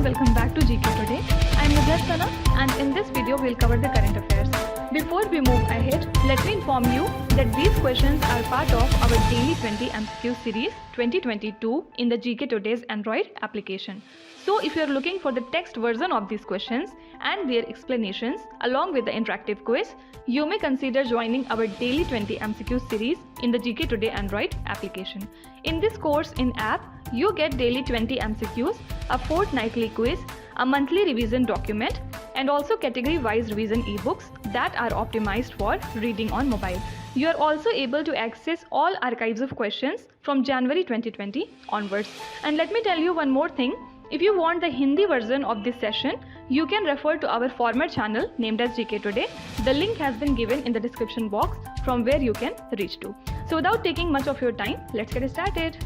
and welcome back to GK Today. I am Nalagarh and in this video we'll cover the current affairs. Before we move ahead, let me inform you that these questions are part of our daily 20 MCQ series 2022 in the GK Today's Android application. So if you are looking for the text version of these questions and their explanations along with the interactive quiz, you may consider joining our daily 20 MCQ series in the GK Today Android application. In this course in app, you get daily 20 MCQs, a fortnightly quiz, a monthly revision document, and also category-wise revision e-books that are optimized for reading on mobile. You are also able to access all archives of questions from January 2020 onwards. And let me tell you one more thing. If you want the Hindi version of this session, you can refer to our former channel named as GK Today. The link has been given in the description box from where you can reach to. So without taking much of your time, let's get started.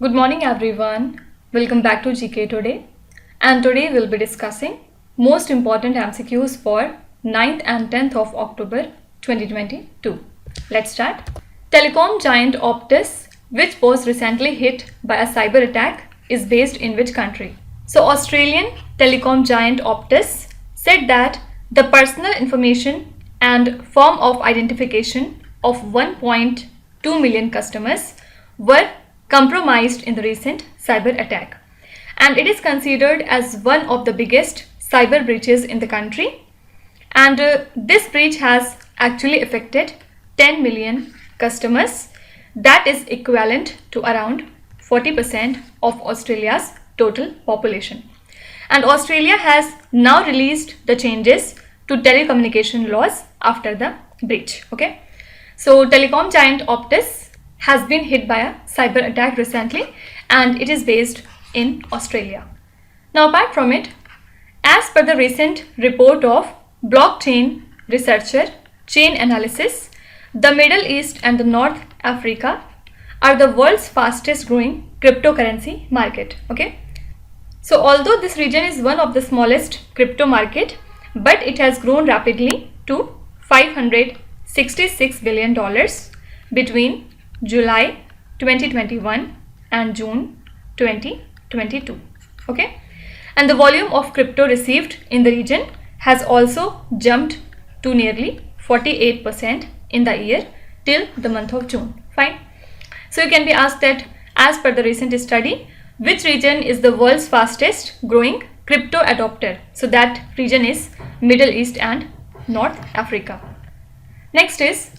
Good morning everyone. Welcome back to GK Today. And today we'll be discussing most important MCQs for 9th and 10th of October 2022. Let's start. Telecom Giant Optus, which was recently hit by a cyber attack, is based in which country? So Australian Telecom Giant Optus said that the personal information and form of identification of 1.2 million customers were compromised in the recent cyber attack, and it is considered as one of the biggest cyber breaches in the country. And this breach has actually affected 10 million customers. That is equivalent to around 40% of Australia's total population. And Australia has now released the changes to telecommunication laws after the breach. Okay, so Telecom Giant Optus has been hit by a cyber attack recently, and it is based in Australia. Now apart from it, as per the recent report of blockchain researcher Chain Analysis, the Middle East and the North Africa are the world's fastest growing cryptocurrency market. Okay, so although this region is one of the smallest crypto market, but it has grown rapidly to $566 billion between July 2021 and June 2022. Okay, and the volume of crypto received in the region has also jumped to nearly 48% in the year till the month of June. Fine. So you can be asked that as per the recent study, which region is the world's fastest growing crypto adopter? So that region is Middle East and North Africa. Next is,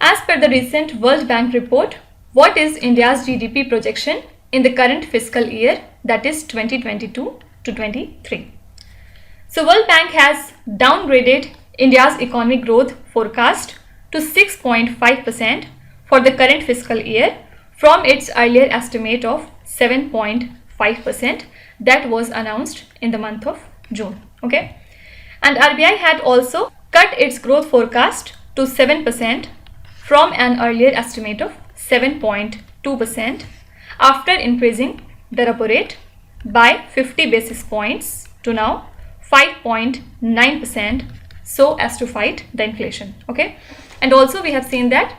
as per the recent World Bank report, what is India's GDP projection in the current fiscal year, that is 2022 to 23? So World Bank has downgraded India's economic growth forecast to 6.5% for the current fiscal year from its earlier estimate of 7.5% that was announced in the month of June. Okay, and RBI had also cut its growth forecast to 7% from an earlier estimate of 7.2% after increasing the repo rate by 50 basis points to now 5.9% so as to fight the inflation. Okay, and also we have seen that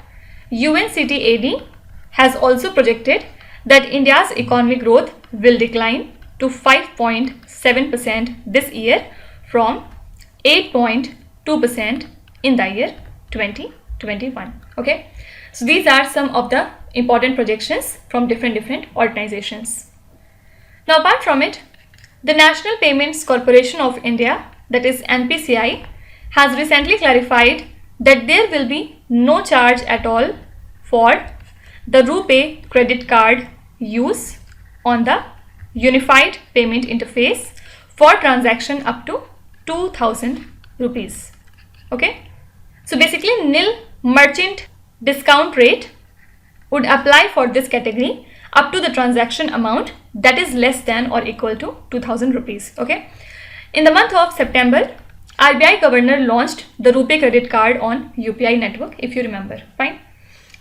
UNCTAD has also projected that India's economic growth will decline to 5.7% this year from 8.2% in the year 2021. Okay, so these are some of the important projections from different organizations. Now apart from it, the National Payments Corporation of India, that is NPCI, has recently clarified that there will be no charge at all for the RuPay credit card use on the unified payment interface for transaction up to 2000 rupees. Okay, so basically nil merchant discount rate would apply for this category up to the transaction amount that is less than or equal to 2000 rupees. Okay, in the month of September, RBI governor launched the RuPay credit card on UPI network, if you remember. Fine.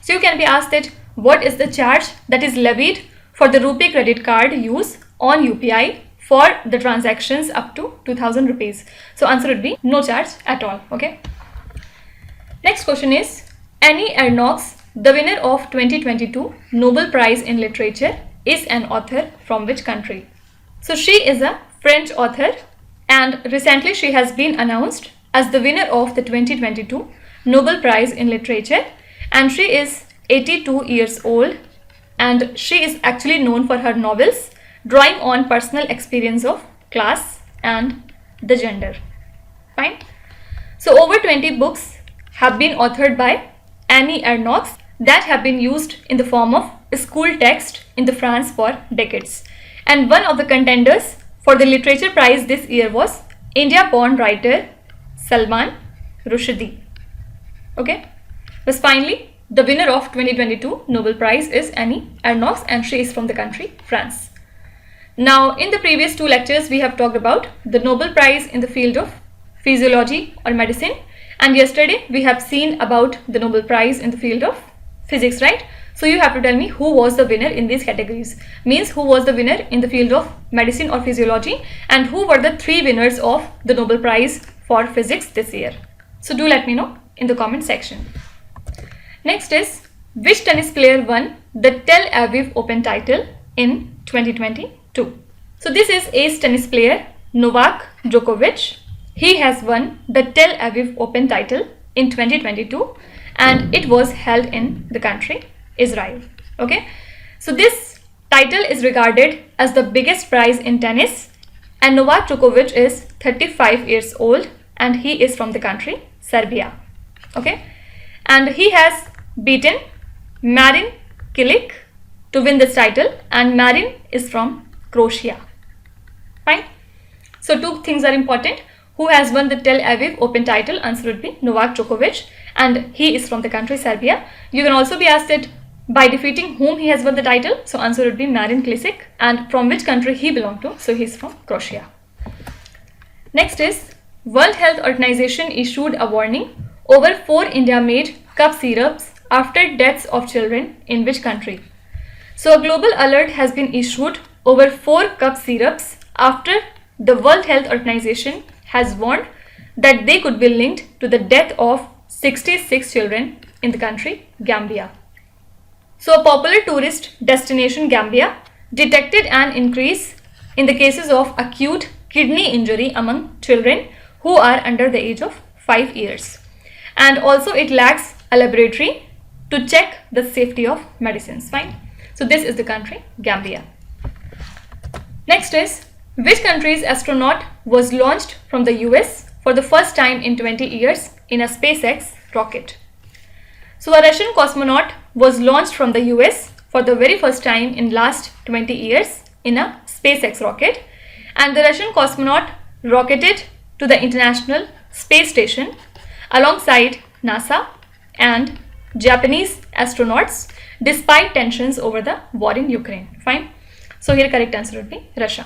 So you can be asked that what is the charge that is levied for the RuPay credit card use on UPI for the transactions up to 2000 rupees. So answer would be no charge at all. Okay. Next question is, Ernaux, the winner of 2022 Nobel Prize in Literature, is an author from which country? So she is a French author, and recently she has been announced as the winner of the 2022 Nobel Prize in Literature, and she is 82 years old, and she is actually known for her novels drawing on personal experience of class and the gender. Fine. So over 20 books have been authored by Annie Ernaux that have been used in the form of school text in the France for decades. And one of the contenders for the Literature Prize this year was India-born writer Salman Rushdie. Okay. But finally, the winner of 2022 Nobel Prize is Annie Ernaux, and she is from the country France. Now, in the previous two lectures, we have talked about the Nobel Prize in the field of physiology or medicine, and yesterday we have seen about the Nobel Prize in the field of physics, right? So you have to tell me who was the winner in these categories. Means who was the winner in the field of medicine or physiology, and who were the three winners of the Nobel Prize for physics this year. So do let me know in the comment section. Next is, which tennis player won the Tel Aviv Open title in 2022? So this is ace tennis player Novak Djokovic. He has won the Tel Aviv Open title in 2022, and it was held in the country Israel. Okay, so this title is regarded as the biggest prize in tennis, and Novak Djokovic is 35 years old and he is from the country Serbia. Okay, and he has beaten Marin Cilic to win this title, and Marin is from Croatia. Fine. So two things are important. Who has won the Tel Aviv Open title? Answer would be Novak Djokovic, and he is from the country Serbia. You can also be asked it by defeating whom he has won the title. So answer would be Marin Cilic, and from which country he belonged to. So he is from Croatia. Next is, World Health Organization issued a warning over 4 India-made cup syrups after deaths of children in which country? So a global alert has been issued over 4 cup syrups after the World Health Organization has warned that they could be linked to the death of 66 children in the country Gambia. So a popular tourist destination, Gambia, detected an increase in the cases of acute kidney injury among children who are under the age of 5 years. And also it lacks a laboratory to check the safety of medicines. Fine. So this is the country Gambia. Next is, which country's astronaut was launched from the US for the first time in 20 years in a SpaceX rocket? So a Russian cosmonaut was launched from the US for the very first time in last 20 years in a SpaceX rocket, and the Russian cosmonaut rocketed to the International Space Station alongside NASA and Japanese astronauts despite tensions over the war in Ukraine. Fine. So here correct answer would be Russia.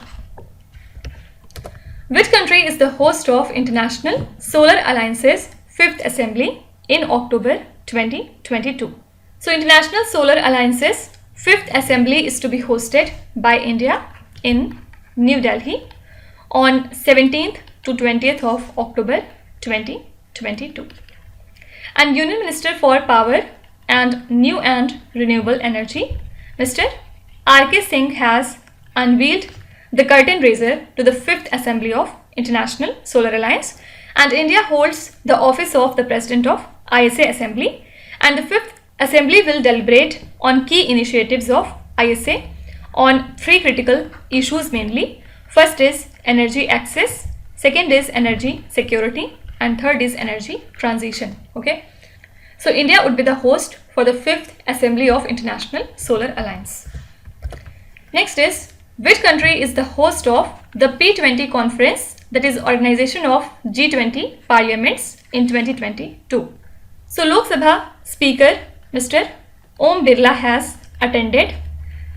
Which country is the host of International Solar Alliance's 5th Assembly in October 2022? So International Solar Alliance's 5th Assembly is to be hosted by India in New Delhi on 17th to 20th of October 2022. And Union Minister for Power and New and Renewable Energy, Mr. R.K. Singh, has unveiled the curtain raiser to the 5th Assembly of International Solar Alliance, and India holds the office of the President of ISA Assembly, and the 5th Assembly will deliberate on key initiatives of ISA on 3 critical issues mainly. First is energy access, second is energy security, and third is energy transition. Okay, so India would be the host for the 5th Assembly of International Solar Alliance. Next is, which country is the host of the P20 conference, that is organization of G20 parliaments in 2022? So Lok Sabha Speaker Mr. Om Birla has attended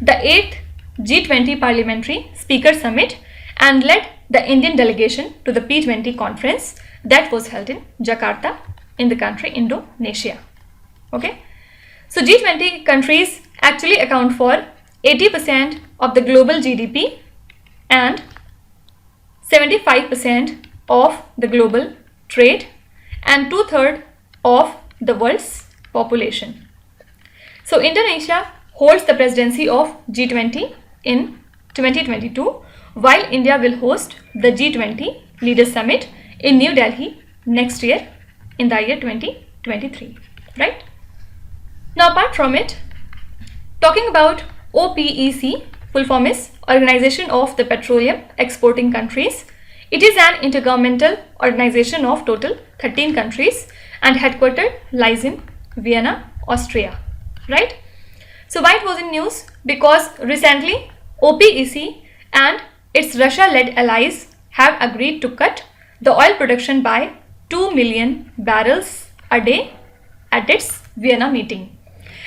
the 8th G20 Parliamentary Speaker Summit and led the Indian delegation to the P20 conference that was held in Jakarta in the country Indonesia. Okay, so G20 countries actually account for 80% of the global GDP and 75% of the global trade and 2/3 of the world's population. So Indonesia holds the presidency of G20 in 2022, while India will host the G20 Leaders Summit in New Delhi next year in the year 2023, right? Now apart from it, talking about OPEC, full form is Organization of the Petroleum Exporting Countries. It is an intergovernmental organization of total 13 countries and headquartered lies in Vienna, Austria, right? So why it was in news? Because recently OPEC and its Russia-led allies have agreed to cut the oil production by 2 million barrels a day at its Vienna meeting.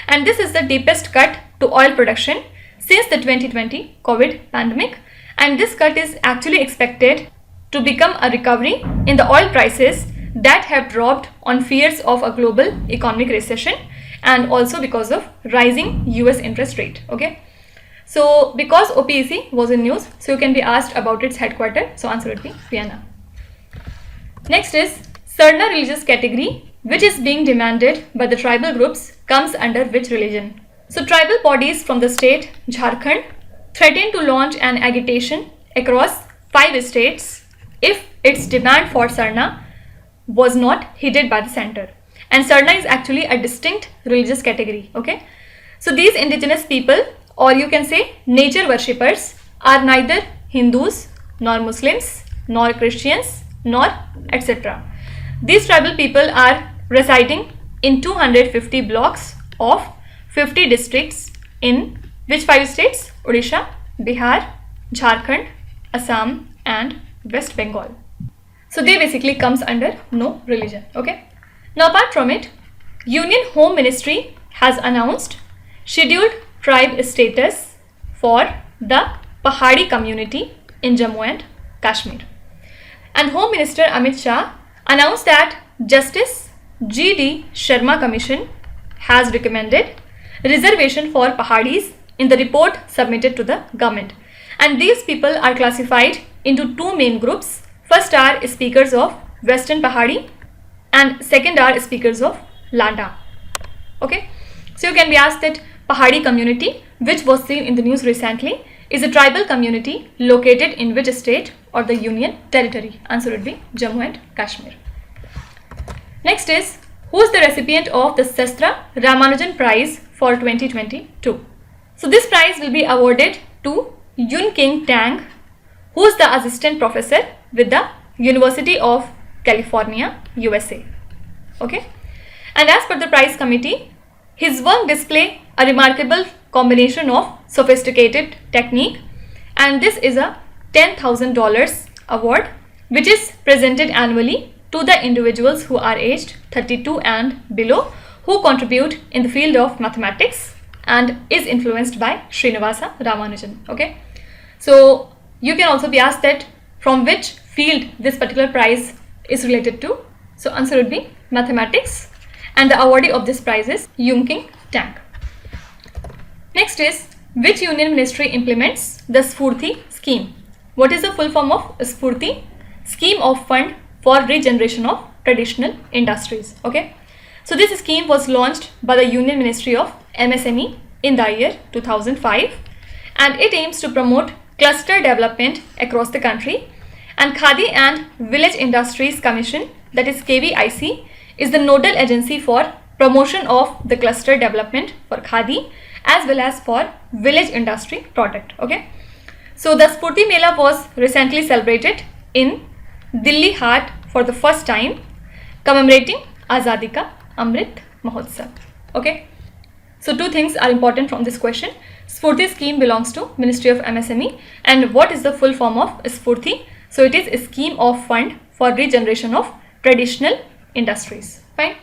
And this is the deepest cut to oil production since the 2020 COVID pandemic, and this cut is actually expected to become a recovery in the oil prices that have dropped on fears of a global economic recession and also because of rising US interest rate. Okay, so because OPEC was in news, so you can be asked about its headquarters, so answer would be Vienna. Next is SASTRA religious category, which is being demanded by the tribal groups, comes under which religion? So tribal bodies from the state Jharkhand threatened to launch an agitation across 5 states if its demand for Sarna was not heeded by the center. And Sarna is actually a distinct religious category. Okay, so these indigenous people, or you can say nature worshippers, are neither Hindus nor Muslims nor Christians nor etc. These tribal people are residing in 250 blocks of 50 districts in which 5 states? Odisha, Bihar, Jharkhand, Assam and West Bengal. So they basically comes under no religion. Okay. Now apart from it, Union Home Ministry has announced scheduled tribe status for the Pahadi community in Jammu and Kashmir. And Home Minister Amit Shah announced that Justice G.D. Sharma Commission has recommended reservation for Pahadis in the report submitted to the government. And these people are classified into 2 main groups. First are speakers of Western Pahadi and second are speakers of Landa. Okay, so you can be asked that Pahadi community, which was seen in the news recently, is a tribal community located in which state or the union territory? Answer would be Jammu and Kashmir. Next is, who is the recipient of the SASTRA Ramanujan Prize for 2022? So this prize will be awarded to Yun King Tang, who is the assistant professor with the University of California, USA. Okay, and as per the prize committee, his work display a remarkable combination of sophisticated technique, and this is a $10,000 award which is presented annually to the individuals who are aged 32 and below who contribute in the field of mathematics and is influenced by Srinivasa Ramanujan. Okay, so you can also be asked that from which field this particular prize is related to. So answer would be mathematics, and the awardee of this prize is Yun King Tang. Next is, which union ministry implements the Spurti scheme? What is the full form of Spurti? Scheme of Fund for Regeneration of Traditional Industries. Okay, so this scheme was launched by the Union Ministry of MSME in the year 2005, and it aims to promote cluster development across the country. And Khadi and Village Industries Commission, that is KVIC, is the nodal agency for promotion of the cluster development for Khadi as well as for village industry product. Okay, so the Spurti Mela was recently celebrated in Delhi Haat for the first time, commemorating Azadi Ka Amrit Mahotsav. Okay, so 2 things are important from this question. Spurti scheme belongs to Ministry of MSME, and what is the full form of Spurti? So it is a scheme of fund for regeneration of traditional industries. Fine.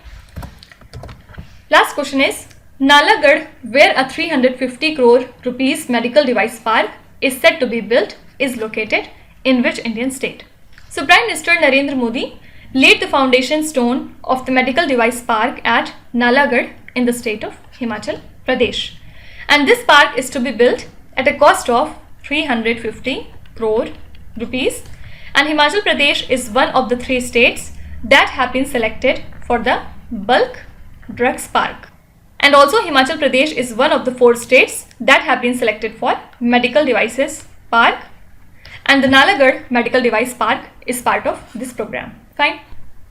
Last question is, Nalagarh, where a 350 crore rupees medical device park is set to be built, is located in which Indian state? So Prime Minister Narendra Modi laid the foundation stone of the medical device park at Nalagarh in the state of Himachal Pradesh. And this park is to be built at a cost of 350 crore rupees. And Himachal Pradesh is one of the 3 states that have been selected for the bulk drugs park. And also Himachal Pradesh is one of the 4 states that have been selected for medical devices park. And the Nalagarh Medical Device Park is part of this program. Fine.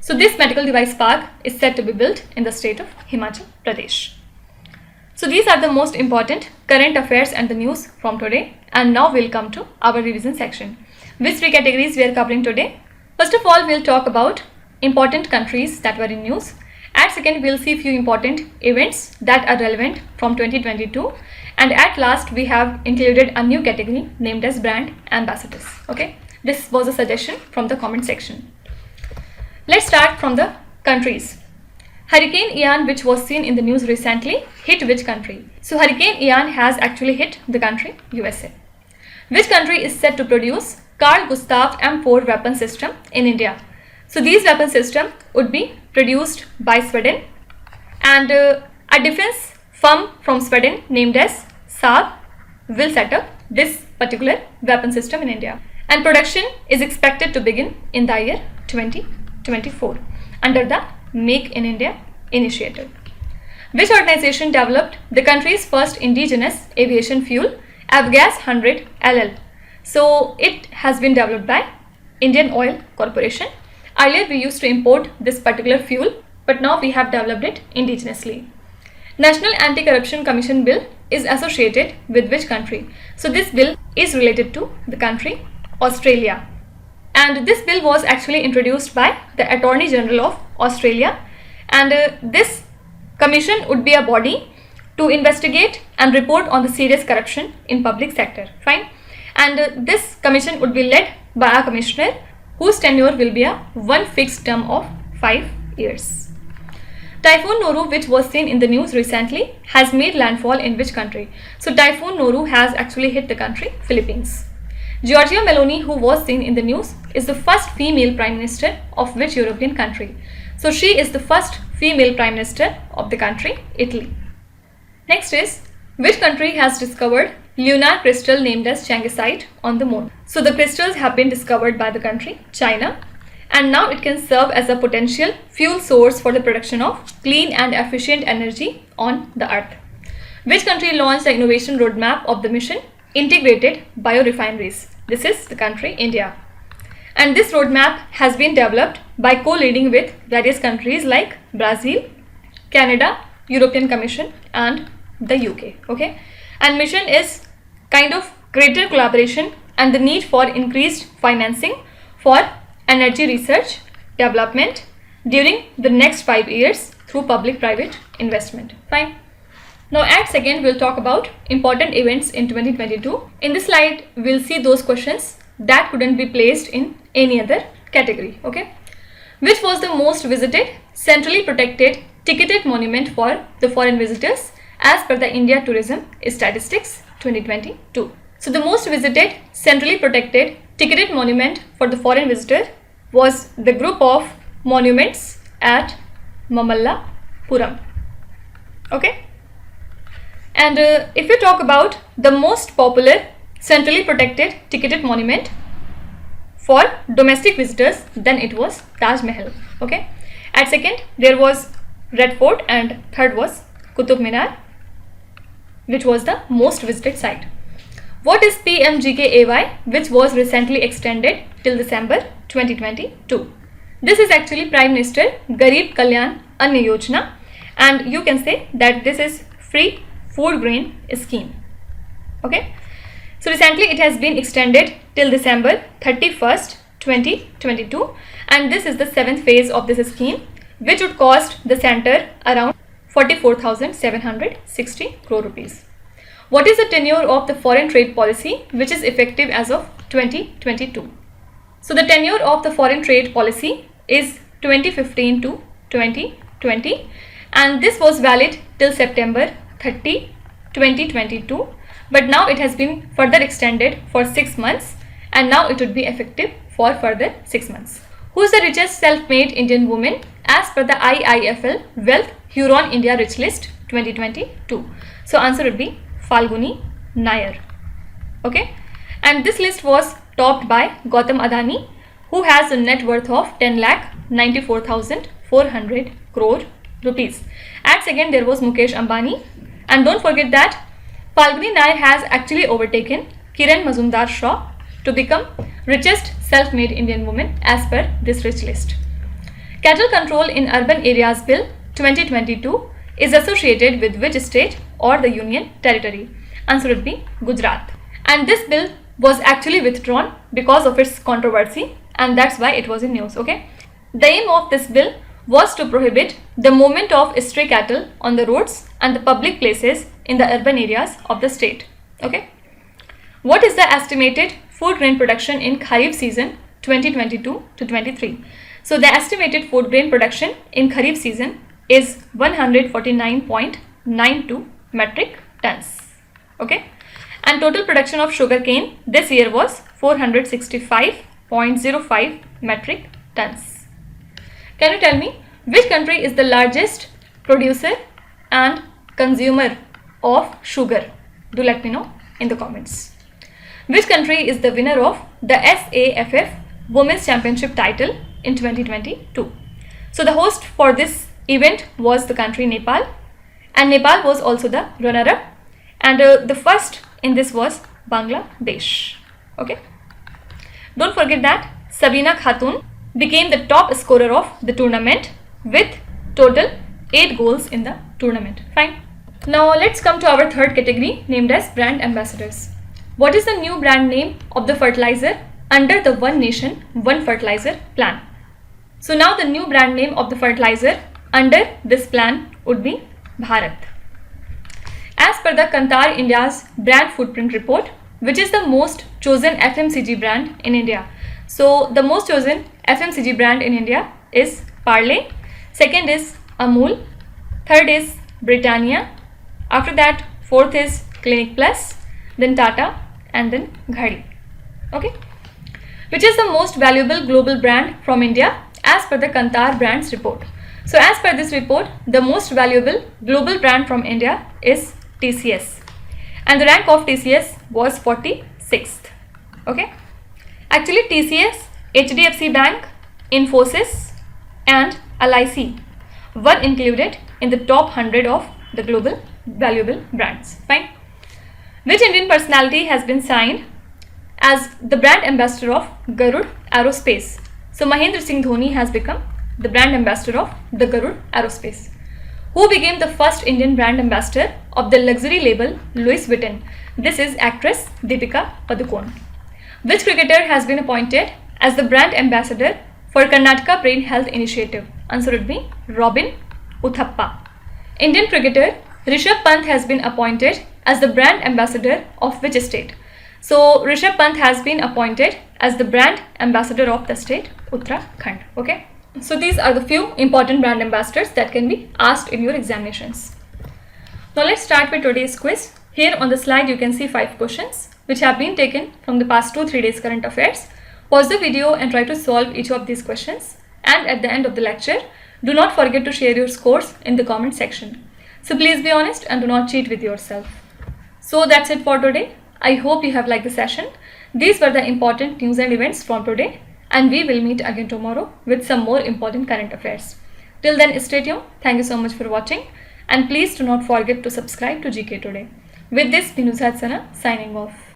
So this medical device park is set to be built in the state of Himachal Pradesh. So these are the most important current affairs and the news from today. And now we'll come to our revision section. Which three categories we are covering today? First of all, we'll talk about important countries that were in news. At second, we'll see few important events that are relevant from 2022. And at last, we have included a new category named as brand ambassadors. Okay, this was a suggestion from the comment section. Let's start from the countries. Hurricane Ian, which was seen in the news recently, hit which country? So Hurricane Ian has actually hit the country USA. Which country is set to produce Carl Gustaf M4 weapon system in India? So these weapon system would be produced by Sweden, and a defense firm from Sweden named as Saab will set up this particular weapon system in India. And production is expected to begin in the year 2024 under the Make in India initiative. Which organization developed the country's first indigenous aviation fuel, Avgas 100 LL? So it has been developed by Indian Oil Corporation. Earlier we used to import this particular fuel, but now we have developed it indigenously. National Anti-Corruption Commission Bill is associated with which country? So this bill is related to the country Australia. And this bill was actually introduced by the Attorney General of Australia. And this commission would be a body to investigate and report on the serious corruption in public sector. Fine. And this commission would be led by a commissioner whose tenure will be a one fixed term of 5 years. Typhoon Noru, which was seen in the news recently, has made landfall in which country? So Typhoon Noru has actually hit the country Philippines. Giorgia Meloni, who was seen in the news, is the first female Prime Minister of which European country? So she is the first female Prime Minister of the country Italy. Next is, which country has discovered lunar crystal named as Changisite on the moon? So the crystals have been discovered by the country China, and now it can serve as a potential fuel source for the production of clean and efficient energy on the earth. Which country launched the innovation roadmap of the mission Integrated Biorefineries? This is the country India. And this roadmap has been developed by co-leading with various countries like Brazil, Canada, European Commission and the UK. Okay, and mission is kind of greater collaboration and the need for increased financing for energy research development during the next 5 years through public-private investment. Fine. Now at second, we'll talk about important events in 2022. In this slide, we'll see those questions that couldn't be placed in any other category. Okay. Which was the most visited centrally protected ticketed monument for the foreign visitors as per the India Tourism Statistics 2022? So the most visited centrally protected ticketed monument for the foreign visitor was the group of monuments at Mamallapuram. Okay. And if you talk about the most popular centrally protected ticketed monument for domestic visitors, then it was Taj Mahal. Okay. At second, there was Red Fort, and third was Qutub Minar, which was the most visited site. What is PMGKAY, which was recently extended till December 2022? This is actually Prime Minister Garib Kalyan Anna Yojana, and you can say that this is free food grain scheme. Okay. So recently it has been extended till December 31st, 2022, and this is the 7th phase of this scheme, which would cost the center around 44,760 crore rupees. What is the tenure of the foreign trade policy, which is effective as of 2022? So the tenure of the foreign trade policy is 2015 to 2020, and this was valid till September 30, 2022, but now it has been further extended for 6 months, and now it would be effective for further 6 months. Who is the richest self-made Indian woman as per the IIFL Wealth Huron India Rich List 2022? So answer would be Falguni Nair. Okay, and this list was topped by Gautam Adani, who has a net worth of 10,94,400 crore rupees. At second, there was Mukesh Ambani, and don't forget that Falguni Nair has actually overtaken Kiran Mazumdar Shaw to become richest self-made Indian woman as per this rich list. Cattle Control in Urban Areas Bill 2022 is associated with which state or the union territory? Answer would be Gujarat. And this bill was actually withdrawn because of its controversy, and that's why it was in news. Okay. The aim of this bill was to prohibit the movement of stray cattle on the roads and the public places in the urban areas of the state. Okay. What is the estimated food grain production in Kharif season 2022 to 23? So the estimated food grain production in Kharif season is 149.92 metric tons. Okay. And total production of sugarcane this year was 465.05 metric tons. Can you tell me which country is the largest producer and consumer of sugar? Do let me know in the comments. Which country is the winner of the SAFF Women's Championship title in 2022? So the host for this event was the country Nepal, and Nepal was also the runner-up, and the first in this was Bangladesh. Okay. Don't forget that Sabina Khatun became the top scorer of the tournament with total 8 goals in the tournament. Fine. Now let's come to our third category named as brand ambassadors. What is the new brand name of the fertilizer under the One Nation, One Fertilizer plan? So now the new brand name of the fertilizer under this plan would be Bharat. As per the Kantar India's brand footprint report, which is the most chosen FMCG brand in India? So the most chosen FMCG brand in India is Parle, second is Amul, third is Britannia, after that fourth is Clinic Plus, then Tata, and then Ghadi. Okay. Which is the most valuable global brand from India as per the Kantar brands report? So as per this report, the most valuable global brand from India is TCS, and the rank of TCS was 46th. Okay. Actually TCS, HDFC Bank, Infosys and LIC were included in the top 100 of the global valuable brands. Fine. Which Indian personality has been signed as the brand ambassador of Garud Aerospace? So Mahendra Singh Dhoni has become the brand ambassador of the Garud Aerospace. Who became the first Indian brand ambassador of the luxury label Louis Vuitton? This is actress Deepika Padukone. Which cricketer has been appointed as the brand ambassador for Karnataka Brain Health Initiative? Answer would be Robin Uthappa. Indian cricketer Rishabh Pant has been appointed as the brand ambassador of which state? So Rishabh Pant has been appointed as the brand ambassador of the state Uttarakhand. Okay. So these are the few important brand ambassadors that can be asked in your examinations. Now let's start with today's quiz. Here on the slide you can see 5 questions which have been taken from the past 2-3 days current affairs. Pause the video and try to solve each of these questions. And at the end of the lecture, do not forget to share your scores in the comment section. So please be honest and do not cheat with yourself. So that's it for today. I hope you have liked the session. These were the important news and events from today, and we will meet again tomorrow with some more important current affairs. Till then, stay tuned. Thank you so much for watching, and please do not forget to subscribe to GK Today. With this, Binu Sana signing off.